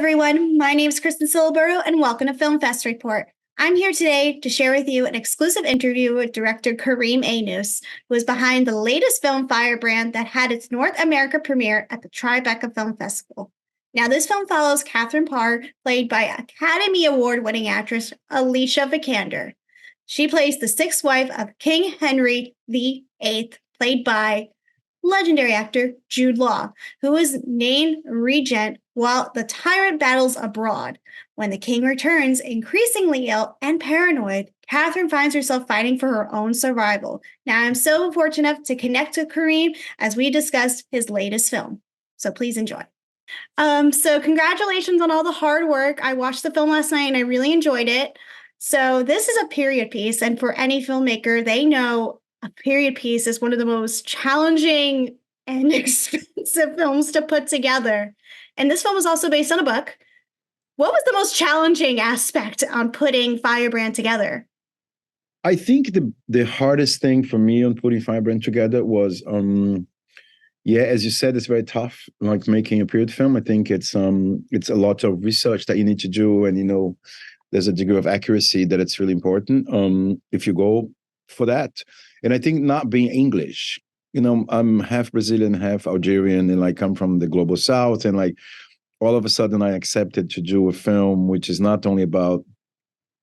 everyone. My name is Kristin Ciliberto, and welcome to Film Fest Report. I'm here today to share with you an exclusive interview with director KARIM AINOUZ, who is behind the latest film FIREBRAND that had its North America premiere at the Tribeca Film Festival. Now, this film follows Catherine Parr, played by Academy Award-winning actress Alicia Vikander. She plays the sixth wife of King Henry VIII, played by legendary actor Jude Law, who is named regent while the tyrant battles abroad. When the king returns, increasingly ill and paranoid, Catherine finds herself fighting for her own survival. Now, I'm so fortunate to connect with KARIM as we discuss his latest film. So please enjoy. So congratulations on all the hard work. I watched the film last night and I really enjoyed it. So this is a period piece, and for any filmmaker, they know a period piece is one of the most challenging and expensive films to put together. And this film was also based on a book. What was the most challenging aspect on putting FIREBRAND together? I think the hardest thing for me on putting FIREBRAND together was, as you said, it's very tough, like making a period film. I think it's a lot of research that you need to do, and there's a degree of accuracy that it's really important if you go for that. And I think not being English, I'm half Brazilian, half Algerian, and like I'm from the global South, and like all of a sudden I accepted to do a film which is not only about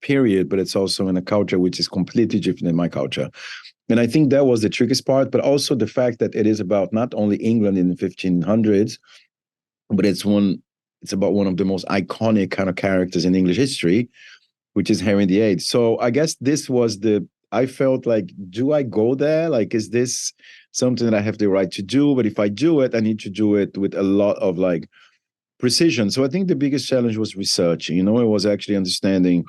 period, but it's also in a culture which is completely different than my culture. And I think that was the trickiest part, but also the fact that it is about not only England in the 1500s, but it's about one of the most iconic kind of characters in English history, which is Henry VIII. So I guess this was I felt like, do I go there? Like, is this something that I have the right to do? But if I do it, I need to do it with a lot of like precision. So I think the biggest challenge was researching. It was actually understanding,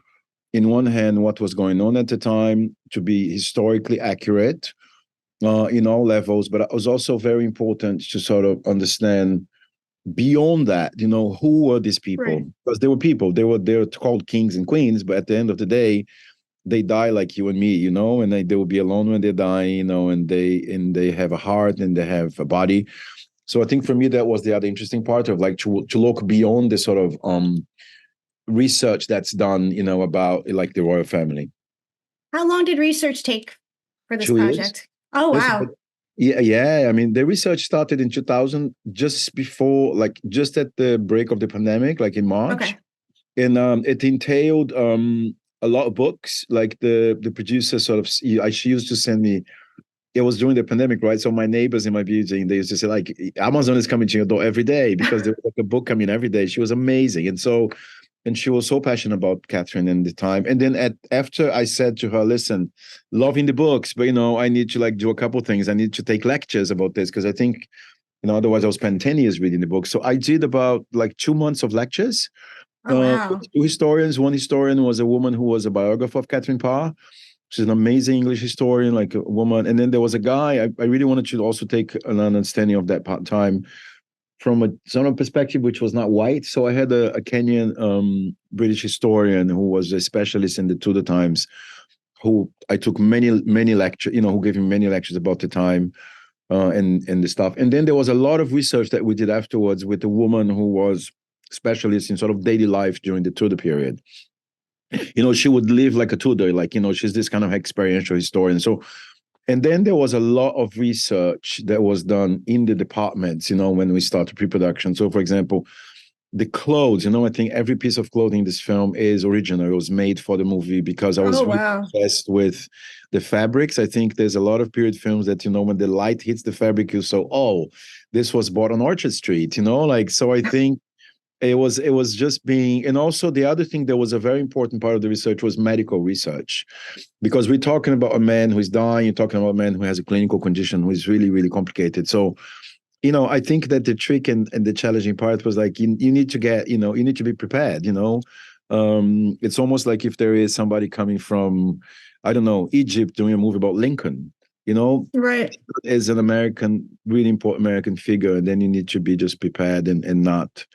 in one hand, what was going on at the time to be historically accurate in all levels. But it was also very important to sort of understand beyond that, who were these people? Right. Because they were people. They were called kings and queens, but at the end of the day, they die like you and me, and they will be alone when they die, and they have a heart and they have a body. So I think for me, that was the other interesting part of like to look beyond the sort of research that's done, about like the royal family. How long did research take for this 2 years. project? Oh, wow. Yeah. I mean, the research started in 2000, just before, like just at the break of the pandemic, like in March. Okay. And it entailed a lot of books. Like the producer sort of, she used to send me, it was during the pandemic, right? So my neighbors in my building, they used to say like, Amazon is coming to your door every day, because there was like a book coming every day. She was amazing. And she was so passionate about Catherine in the time. And then after I said to her, listen, loving the books, but I need to like do a couple of things. I need to take lectures about this, because I think, otherwise I'll spend 10 years reading the book. So I did about like 2 months of lectures. Oh, wow. With 2 historians. One historian was a woman who was a biographer of Catherine Parr. She's an amazing English historian, like a woman. And then there was a guy, I really wanted to also take an understanding of that part time from a sort of perspective which was not white. So I had a Kenyan British historian who was a specialist in the Tudor times, who I took many lectures, who gave me many lectures about the time and the stuff. And then there was a lot of research that we did afterwards with a woman who was specialist in sort of daily life during the Tudor period. She would live like a Tudor, like, she's this kind of experiential historian. So, and then there was a lot of research that was done in the departments, when we started pre-production. So, for example, the clothes, I think every piece of clothing in this film is original. It was made for the movie, because I was really obsessed with the fabrics. I think there's a lot of period films that, when the light hits the fabric, you say, oh, this was bought on Orchard Street, so I think it was just being, and also the other thing that was a very important part of the research was medical research, because we're talking about a man who's dying, you're talking about a man who has a clinical condition who is really, really complicated. So, I think that the trick and the challenging part was like, you need to get, you need to be prepared, it's almost like if there is somebody coming from, I don't know, Egypt doing a movie about Lincoln, right, as an American, really important American figure, and then you need to be just prepared and not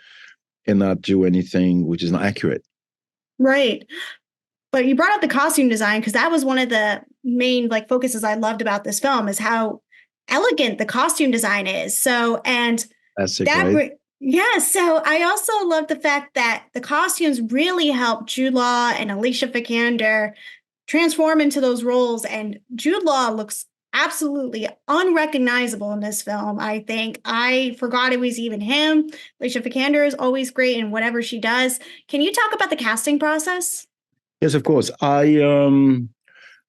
do anything which is not accurate. Right. But you brought up the costume design, because that was one of the main like focuses I loved about this film, is how elegant the costume design is. So, and Classic, right? Yeah, so I also love the fact that the costumes really help Jude Law and Alicia Vikander transform into those roles. And Jude Law looks absolutely unrecognizable in this film. I think I forgot it was even him. Alicia Vikander is always great in whatever she does. Can you talk about the casting process? Yes, of course.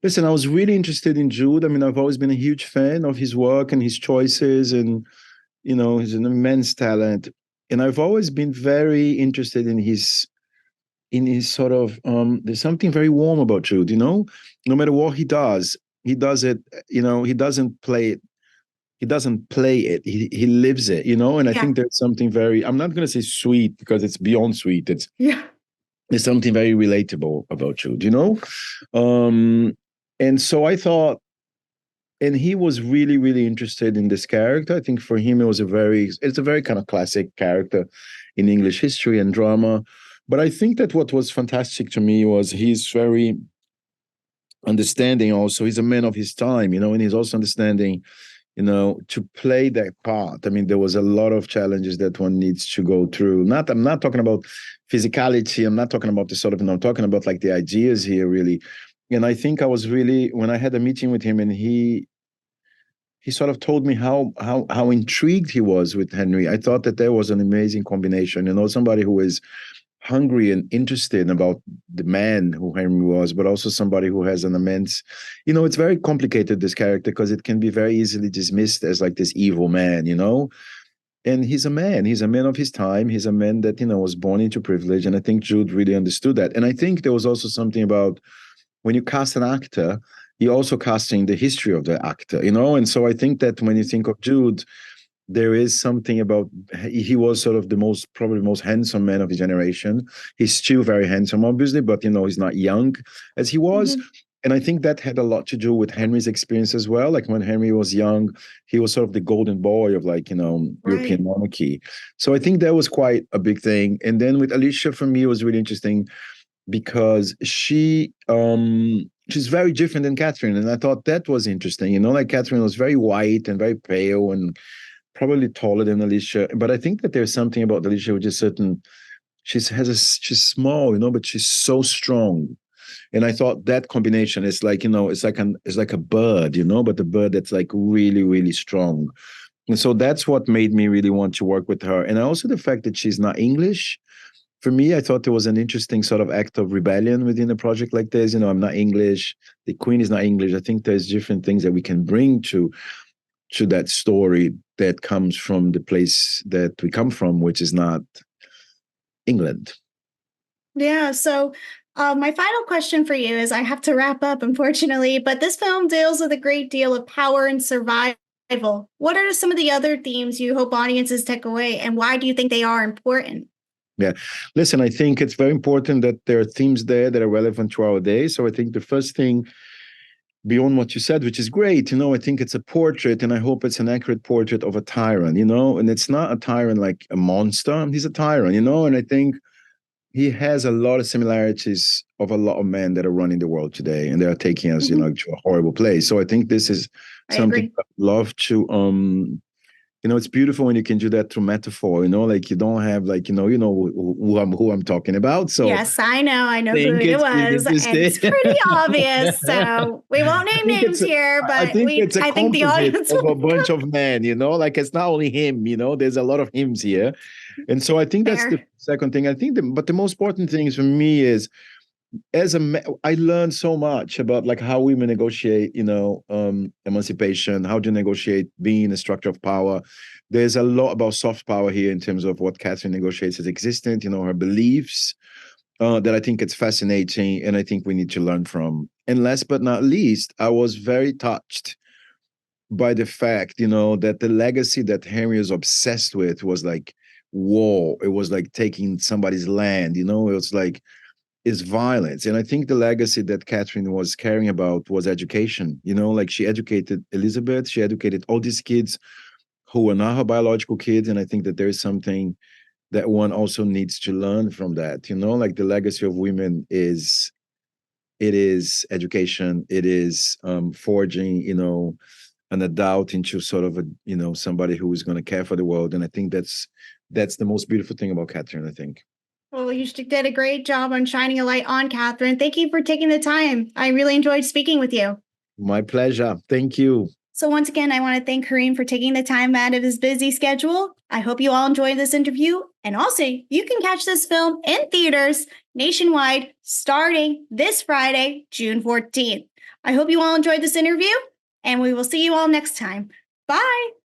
Listen, I was really interested in Jude. I mean, I've always been a huge fan of his work and his choices, and he's an immense talent. And I've always been very interested in his sort of there's something very warm about Jude, no matter what he does it, he doesn't play it. He doesn't play it. He lives it, and I Yeah. think there's something very, I'm not gonna say sweet because it's beyond sweet. Yeah. There's something very relatable about Jude. Um, and so I thought, and he was really, really interested in this character. I think for him, it's a very kind of classic character in English history and drama. But I think that what was fantastic to me was he's very understanding also. He's a man of his time, and he's also understanding, to play that part. I mean, there was a lot of challenges that one needs to go through. I'm not talking about physicality. I'm not talking about the sort of, I'm talking about like the ideas here, really. And I think I was really, when I had a meeting with him and he sort of told me how intrigued he was with Henry. I thought that there was an amazing combination. Somebody who is hungry and interested about the man who Henry was, but also somebody who has an immense, it's very complicated, this character, because it can be very easily dismissed as like this evil man. And he's a man. He's a man of his time. He's a man that, was born into privilege. And I think Jude really understood that. And I think there was also something about when you cast an actor, you're also casting the history of the actor. And so I think that when you think of Jude, there is something about, he was sort of probably the most handsome man of his generation. He's still very handsome, obviously, but he's not young as he was. Mhm. And I think that had a lot to do with Henry's experience as well. Like when Henry was young, he was sort of the golden boy of like, Right. European monarchy. So I think that was quite a big thing. And then with Alicia, for me, it was really interesting because she's very different than Catherine. And I thought that was interesting. Like Catherine was very white and very pale and probably taller than Alicia. But I think that there's something about Alicia which is certain. She's small, but she's so strong. And I thought that combination is like, it's like a bird, but the bird that's like really, really strong. And so that's what made me really want to work with her. And also the fact that she's not English. For me, I thought there was an interesting sort of act of rebellion within a project like this. I'm not English. The Queen is not English. I think there's different things that we can bring to that story that comes from the place that we come from, which is not England. Yeah. So, my final question for you is I have to wrap up, unfortunately, but this film deals with a great deal of power and survival. What are some of the other themes you hope audiences take away, and why do you think they are important? Yeah. Listen, I think it's very important that there are themes there that are relevant to our day. So I think the first thing, beyond what you said, which is great, I think it's a portrait, and I hope it's an accurate portrait of a tyrant, and it's not a tyrant like a monster. He's a tyrant, and I think he has a lot of similarities of a lot of men that are running the world today, and they are taking us, Mhm. to a horrible place. So I think this is I something agree. I'd love to it's beautiful when you can do that through metaphor, like you don't have like, who I'm talking about. So Yes, I know who think it it's really was, and interesting. it's pretty obvious. So we won't name names here, I but think it's a I think the composite audience of will. a bunch of men, like it's not only him, there's a lot of hims here. And so I think that's the Fair. second thing. But the most important thing for me is I learned so much about like how women negotiate, emancipation, how to negotiate being in a structure of power. There's a lot about soft power here in terms of what Catherine negotiates as existent, her beliefs, that I think it's fascinating and I think we need to learn from. And last but not least, I was very touched by the fact, that the legacy that Henry was obsessed with was like war. It was like taking somebody's land, it was like is violence. And I think the legacy that Catherine was caring about was education. Like she educated Elizabeth, she educated all these kids who were not her biological kids. And I think that there is something that one also needs to learn from that. Like the legacy of women is it is education, it is forging, an adult into sort of a, somebody who is going to care for the world. And I think that's that's the most beautiful thing about Catherine, I think. Well, you did a great job on shining a light on Catherine. Thank you for taking the time. I really enjoyed speaking with you. My pleasure. Thank you. So once again, I want to thank Karim for taking the time out of his busy schedule. I hope you all enjoyed this interview. And also, you can catch this film in theaters nationwide starting this Friday, June 14th. I hope you all enjoyed this interview, and we will see you all next time. Bye.